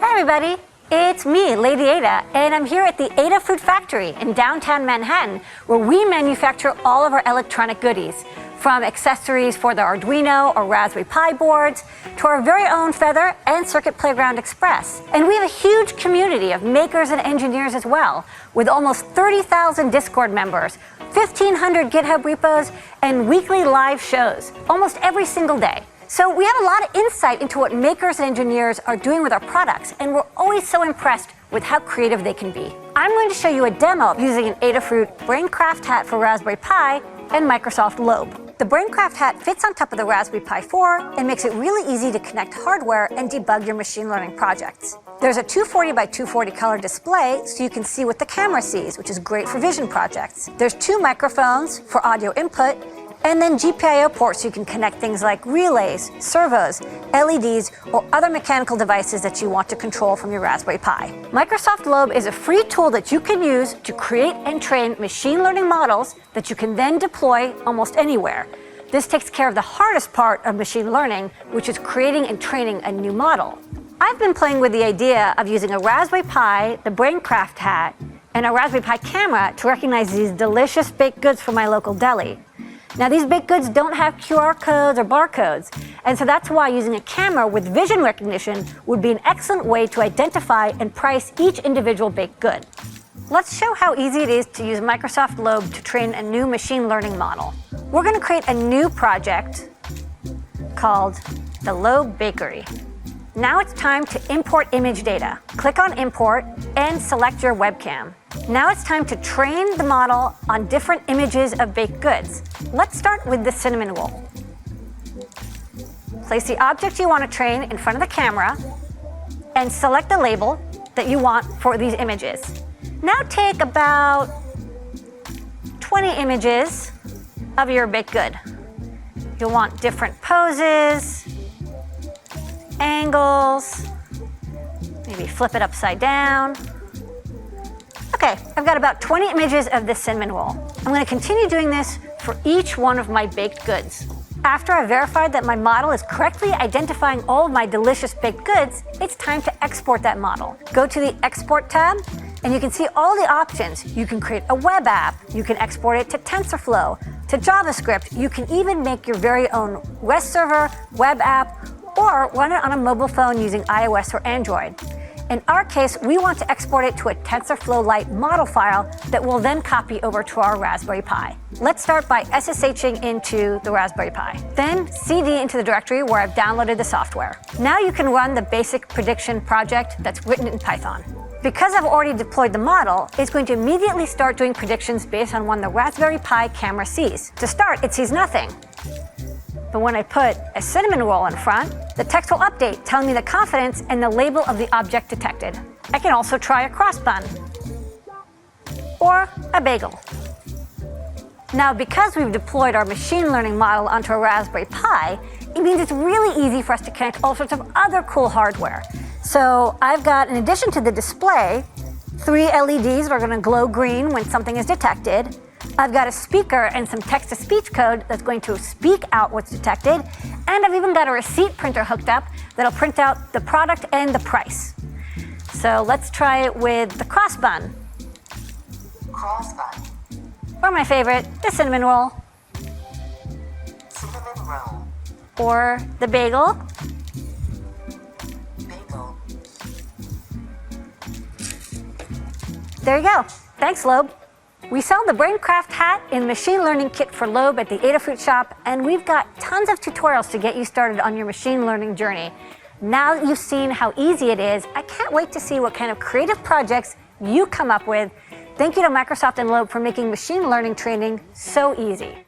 Hi everybody, it's me, Lady Ada, and I'm here at the Adafruit factory in downtown Manhattan, where we manufacture all of our electronic goodies, from accessories for the Arduino or Raspberry Pi boards, to our very own Feather and Circuit Playground Express. And we have a huge community of makers and engineers as well, with almost 30,000 Discord members, 1,500 GitHub repos, and weekly live shows, almost every single day. So we have a lot of insight into what makers and engineers are doing with our products, and we're always so impressed with how creative they can be. I'm going to show you a demo using an Adafruit Braincraft hat for Raspberry Pi and Microsoft Lobe. The Braincraft hat fits on top of the Raspberry Pi 4 and makes it really easy to connect hardware and debug your machine learning projects. There's a 240 by 240 color display so you can see what the camera sees, which is great for vision projects. There's 2 microphones for audio input, and then GPIO ports so you can connect things like relays, servos, LEDs, or other mechanical devices that you want to control from your Raspberry Pi. Microsoft Lobe is a free tool that you can use to create and train machine learning models that you can then deploy almost anywhere. This takes care of the hardest part of machine learning, which is creating and training a new model. I've been playing with the idea of using a Raspberry Pi, the Braincraft hat, and a Raspberry Pi camera to recognize these delicious baked goods from my local deli. Now, these baked goods don't have QR codes or barcodes, and so that's why using a camera with vision recognition would be an excellent way to identify and price each individual baked good. Let's show how easy it is to use Microsoft Lobe to train a new machine learning model. We're going to create a new project called the Lobe Bakery. Now it's time to import image data. Click on Import and select your webcam. Now it's time to train the model on different images of baked goods. Let's start with the cinnamon roll. Place the object you want to train in front of the camera and select the label that you want for these images. Now take about 20 images of your baked good. You'll want different poses, angles, maybe flip it upside down. Okay, I've got about 20 images of this cinnamon roll. I'm going to continue doing this for each one of my baked goods. After I've verified that my model is correctly identifying all of my delicious baked goods, it's time to export that model. Go to the Export tab, and you can see all the options. You can create a web app, you can export it to TensorFlow, to JavaScript, you can even make your very own REST server, web app, or run it on a mobile phone using iOS or Android. In our case, we want to export it to a TensorFlow Lite model file that we'll then copy over to our Raspberry Pi. Let's start by SSHing into the Raspberry Pi. Then CD into the directory where I've downloaded the software. Now you can run the basic prediction project that's written in Python. Because I've already deployed the model, it's going to immediately start doing predictions based on what the Raspberry Pi camera sees. To start, it sees nothing. But when I put a cinnamon roll in front, the text will update, telling me the confidence and the label of the object detected. I can also try a cross bun or a bagel. Now, because we've deployed our machine learning model onto a Raspberry Pi, it means it's really easy for us to connect all sorts of other cool hardware. So I've got, in addition to the display, 3 LEDs that are going to glow green when something is detected. I've got a speaker and some text-to-speech code that's going to speak out what's detected. And I've even got a receipt printer hooked up that'll print out the product and the price. So let's try it with the cross bun. Cross bun. Or my favorite, the cinnamon roll. Cinnamon roll. Or the bagel. Bagel. There you go. Thanks, Lobe. We sell the Braincraft hat in machine learning kit for Lobe at the Adafruit shop, and we've got tons of tutorials to get you started on your machine learning journey. Now that you've seen how easy it is, I can't wait to see what kind of creative projects you come up with. Thank you to Microsoft and Lobe for making machine learning training so easy.